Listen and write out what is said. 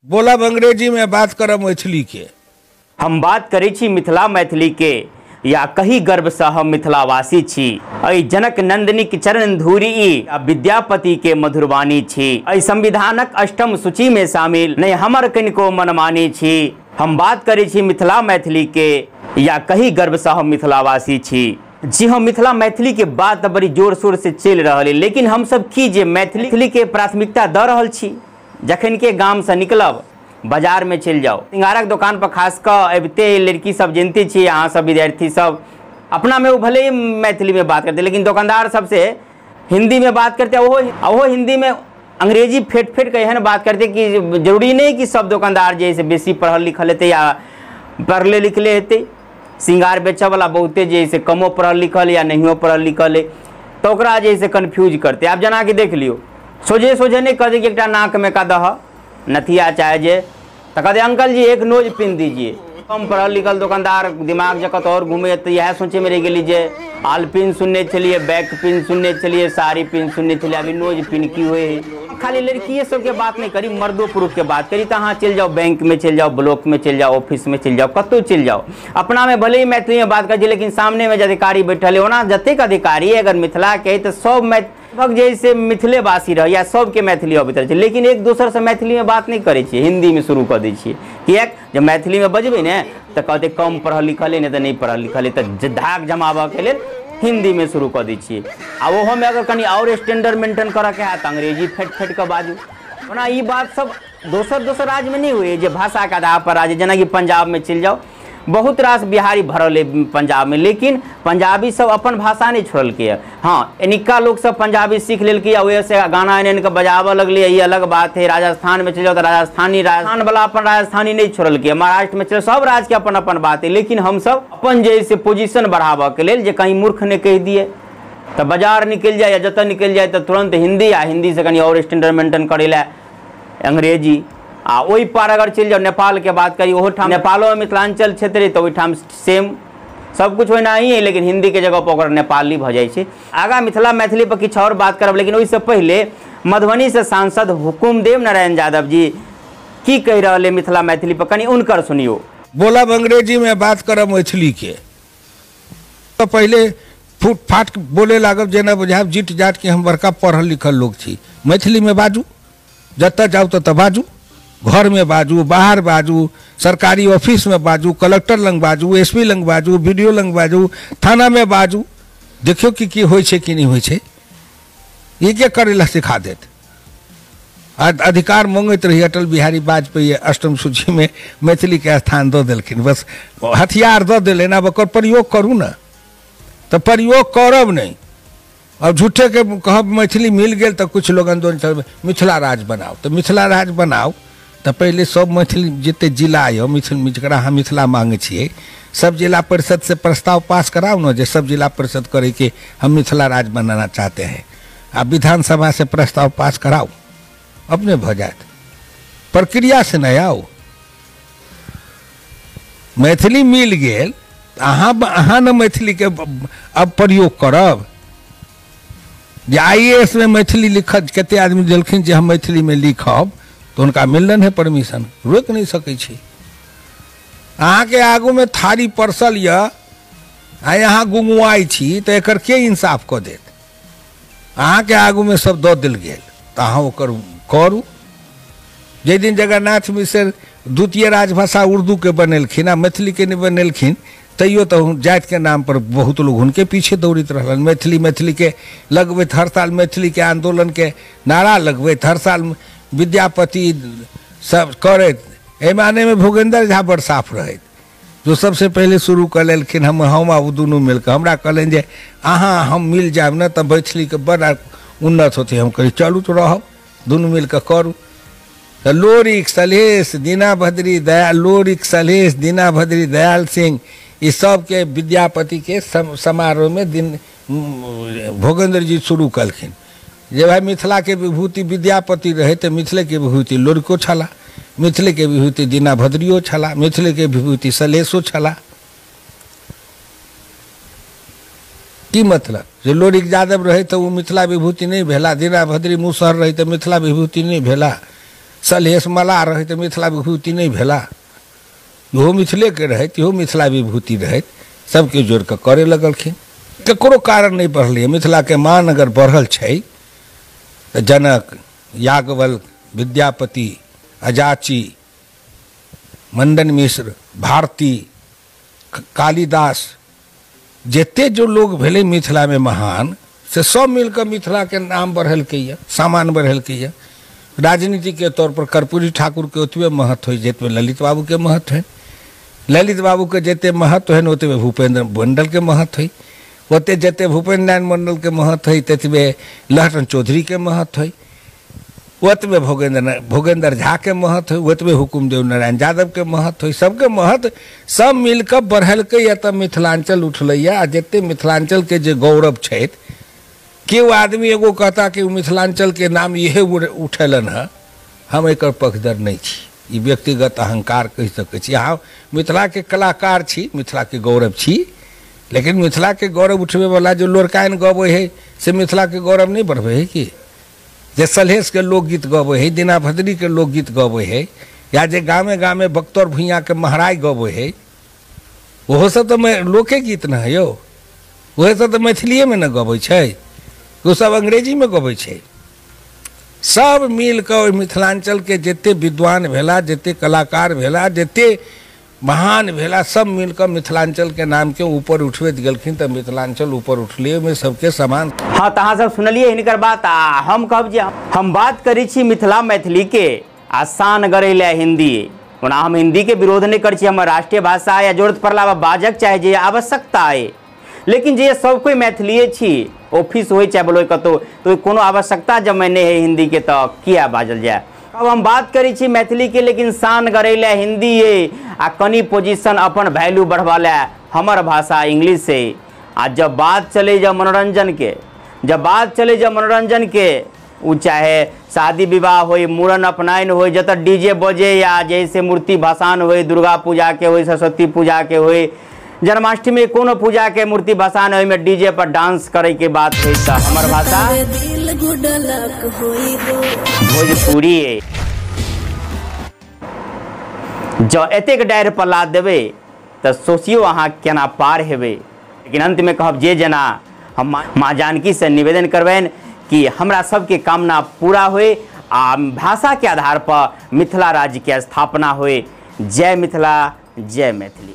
बोलब अंग्रेजी में बात करब मैथिली के। हम बात करै छी मिथिला मैथिली के, या कही गर्व से हम मिथिलावासी छी। अई जनक नंदनी के चरण धूरी आ विद्यापति के मधुरवाणी छी। अई संविधानक अष्टम सूची में शामिल नहीं हमर कनिको मनमानी छी। हम बात करै छी मिथिला मैथिली के, या कही गर्व से हम मिथिलावासी छी। जी हाँ, मिथिला मैथिली के बात बड़ी जोर शोर से चल रहा है, लेकिन हम सब की जे मैथिली के प्राथमिकता द रहल छी। जखन के गाम से निकलब, बाजार में चल जाओ, सिंगारक दुकान पर खास कर अबते लड़की सब जानते छी, अहाँ सब विद्यार्थी सब अपना में वो भले ही मैथिली में बात करते, लेकिन दुकानदार सबसे हिंदी में बात करते। वो हिंदी में अंग्रेजी फेट फेट के एहन बात करते कि जरूरी नहीं कि सब दुकानदार जैसे बेसी पढ़ल लिखल हेते या पढ़ले लिखले हेते। सिंगार बेचे वाला बहुते जैसे कमो पढ़ल लिखल या नहियो पढ़ल लिखल है, तो ओकरा जैसे कन्फ्यूज करते। आप जना के देख लियो, सोझे सोझे नहीं कह दे कि एक नाक में का दह नथिया चाहे जे, तो कहते अंकल जी एक नोज पिन दीजिए। हम पढ़ल लिखल दुकानदार दिमाग जगत और घूमे, तो यह सोचे में रह गई जे आल पिन सुनने चलिए, बैक पिन सुनने चलिए, साड़ी पिन सुनने चलिए, अभी नोज पिन की हुए है। खाली लड़किए सब के बात नहीं करी, मर्दों पुरुष के बात करी। तो हाँ चल जाओ, बैंक में चल जाओ, ब्लॉक में चल जाओ, ऑफिस में चल जाओ, कतो चल जाओ, अपना में भले ही मैथिली में बात कर, लेकिन सामने में अधिकारी बैठल है ओना जतेक अधिकारी अगर मिथिला के तो सब लगभग जैसे मिथिलेवासी रह या सबके मैथिली अबैत रहे, लेकिन एक दोसर से मैथिली में बात नहीं करे छे, हिंदी में शुरू कर दै छिए। किएक जब मैथिली में बजबे ने तो कहते कम पढ़ल लिखल है, नहीं तो नहीं पढ़ल लिखल है, तो धाक जमाबे के लिए हिंदी में शुरू कर दै छिए। आ वो में अगर कहीं और स्टैंडर्ड मेंटेन करे के है तो अंग्रेजी फेट फेट के बाजू। ओना ये बात सब दोसर राज्य में नहीं हुई जे भाषा के आधार पर राज्य, जना कि पंजाब में चल जाओ, बहुत रास बिहारी भरल है पंजाब में, लेकिन पंजाबी सब अपन भाषा नहीं छोड़ल के। हाँ एनिका लोग सब पंजाबी सीख लेल के, वजह से गाना इनके बजावे लगले, ये अलग बात है। राजस्थान में चल जाओ तो राजस्थान वाला अपन राजस्थानी नहीं छोड़ल के, महाराष्ट्र में चलो सब राज्य के अपन अपन बात है, लेकिन हम सब अपन जैसे पोजिशन बढ़ावा के लिए जे कहीं मूर्ख ने कह दिए तो बाजार निकल जाए या जत निकल जाए तो तुरंत हिंदी, या हिंदी से कहीं और स्टैंडर्ड मेंटेन करे ला अंग्रेजी। आ वही पार अगर चल जाओ नेपाल के बात करी, वो ठाम नेपालो में मिथिलांचल क्षेत्र है तो वही ठाम सेम सब कुछ होना ही है, लेकिन हिंदी के जगह पर नेपाली भ जाए। आगा मिथिला मैथिली पर किछु और बात करब, लेकिन उससे पहले मधुबनी से सांसद हुकुमदेव नारायण यादव जी की कह रहे हैं मिथिला मैथिली पर, कहीं उनकर सुनियो। बोलब अंग्रेजी में बात करब मैथिली के, तो पहले फूट फाट बोले लागब जेना बुझाब जीट जाट के हम बड़का पढ़ल लिखल लोग छी। मैथिली में बाजू, जत जाऊ तत बाजू, घर में बाजू, बाहर बाजू, सरकारी ऑफिस में बाजू, कलेक्टर लंग बाजू, एसपी लंग बाजू, बीडीओ लंग बाजू, थाना में बाजू, देखियो कि होय छे कि नहीं होय छे। ये क्या करेला सिखा देत। अधिकार मांगत रही अटल बिहारी वाजपेयी अष्टम सूची में मैथिली के स्थान दो दिलखिन, बस हथियार दो दिले ना, ओकर प्रयोग करू ना, तो प्रयोग करब नहीं। और झूठे के कहब मैथिली मिल गए तो कुछ लोग आंदोलन मिथिला राज बनाओ, तो मिथिला राज बनाओ तो पहले सब मैथिली जिते जिला है जरा हम मिथिला मांगे छे, सब जिला परिषद से प्रस्ताव पास कराओ ना, जो सब जिला परिषद करे कि हम मिथिला राज बनाना चाहते हैं। आप विधानसभा से प्रस्ताव पास कराओ, अपने भ जात, प्रक्रिया से नहीं आओ। मैथिली मिल गए अहाँ न मैथिली के अब प्रयोग करब। जे IAS में मैथिली लिखत कते आदमी दिलखिन जे हम मैथिली में लिखब, तो उनका मिलन है परमिशन, रोक नहीं सकै छी। अहाँ के आगू में थारी परसल या यहाँ गुंगुआई छी तो एकर के इंसाफ क देत। अहाँ के आगू में सब दो दिल गेल तो अहाँ ओकर करू। जे दिन जगन्नाथ मिश्र द्वितीय राजभाषा उर्दू के बनेलखिन आ मैथिली के नहीं बनेलखिन, तैयो तो जात के नाम पर बहुत लोग उनके पीछे दौड़ित रहलन। मैथिली के लगबैत हर साल मैथिली के आंदोलन के नारा लगबैत, हर साल विद्यापति सब करैत, एहि माने में भूपेंद्र झा बड़ साफ रहैत, जो सबसे पहले शुरू कर लेलखिन। हम आ दुनू मिलकर हमरा कहलन जे अहाँ हम मिल जाब न तो मैथिली के बड़ा उन्नत होते। हम कही चलू तो रहब, दुनू मिलकर करू। तो लोरिक सलहेश दीना भद्री दयाल, लोरिक सलहेश दीना भद्री दयाल सिंह, इस सब के विद्यापति के समारोह में दिन भोगेंद्र जी शुरू कलखिन। जे भाई मिथिला के विभूति विद्यापति रहे तो मिथिले के विभूति लोरिको छला, मिथिले के विभूति दीना भद्रियो छला, मिथिले के विभूति सलेशो छला। की मतलब जे लोरिक यादव रहे तो वो मिथिला विभूति नहीं भेला, दीना भद्री मुसहर रहे तो मिथिला विभूति नहीं भेला, सलहेश मलाह रहे तो मिथिला विभूति नहीं भेला, इहो मिथिले के रहे, इहो मिथिला विभूति रहे, सबके जोड़ के करे लगलखिन। ककरो कारण नहीं बढ़लै। मिथिला के मान अगर बढ़ल छै तो जनक, याज्ञवल्क, विद्यापति, अजाची, मंडन मिश्र, भारती, कालिदास, जते जो लोग भेले मिथिला में महान, से सब मिलकर मिथिला के नाम बढ़लकै, सामान बढ़लकै। राजनीति के तौर पर कर्पूरी ठाकुर के ओतबे महत्व है जितने ललित बाबू के महत्व है। ललित बाबू के जते महत्व है ओतबे भूपेंद्र मंडल के महत्व है, ओते जते भूपेंद्र नारायण मंडल के महत्व है ततबे लहटन चौधरी के महत्व है, ओतबे भोगेंद्र झा के महत्व है, ओतबे हुकुमदेव नारायण यादव के महत्व है। सबके महत्व सब मिलकर बढ़लकै तब मिथिलांचल उठलैया। जते मिथिलांचल के जे गौरव छै, केओ आदमी एगो कहता कि मिथिलांचल के नाम इहे उठेलन है, हम एक पक्षधर नहीं छी, ई व्यक्तिगत अहंकार कह सकै छी। अहाँ मिथिला के कलाकार छी, मिथिला के गौरव छी, लेकिन मिथिला के गौरव उठबे वाला जो लोरकायन गबै है से मिथिला के गौरव नहीं बढ़बे है कि? जे सलहेश के लोकगीत गबै है, दीना भद्री के लोकगीत गबै है, या जे गामे गामे बख्तर भुइयाँ के महाराज गबै है, ओहो सब तो लोके गीत न है यौ, वह सब तो मैथिलिए में न गबै छै, वो सब अंग्रेजी में गबै छै। सब मिलकर मिथिलांचल के जते विद्वान भेला, जते कलाकार भेला, जते महान भेला, सब मिलकर मिथिलांचल के नाम के ऊपर उठबैत गेलखिन तो मिथिलांचल ऊपर उठलिए में सबके समान। हाँ तो अहाँ सब सुनलिए हिनकर बात। हम कहब जे हम बात करै छी मिथिला मैथिली के आसान गरै ले हिंदी, ओना हम हिंदी के विरोध नहीं करै छी, हमर राष्ट्रीय भाषा या जरूरत पड़ला बाजक चाहे जे आवश्यकता है, लेकिन जे सब कोई मैथिलीए छी, ऑफिस हो चाहे बोलो कतो, तो कोनो आवश्यकता जब मैं नहीं है हिंदी के तो किया बाजल जाए। अब हम बात करी छी मैथिली के, लेकिन शान करे ले हिंदी है आ कनी पोजीशन अपन वैल्यू बढ़वा ले हमर भाषा इंग्लिश से। आ जब बात चले जब मनोरंजन के, जब बात चले जब मनोरंजन के, वो चाहे शादी विवाह हो, मूड़न अपनायन हो, जत डीजे बजे या जैसे मूर्ति भसान हो, दुर्गा पूजा के हो, सरस्वती पूजा के हो, जन्माष्टमी कोनो पूजा के मूर्ति भसान हो, में डीजे पर डांस करे के बात है तो हमर भाषा भोजपुरी है। जो एतेक डायर पर ला देवे तो सोचियो अहाँ केना पार हेबे। लेकिन अंत में कहब जे जना हम माँ जानकी से निवेदन करबेन कि हमरा सबके कामना पूरा होए आ भाषा के आधार पर मिथिला राज्य के स्थापना होए। जय मिथिला, जय मैथिली।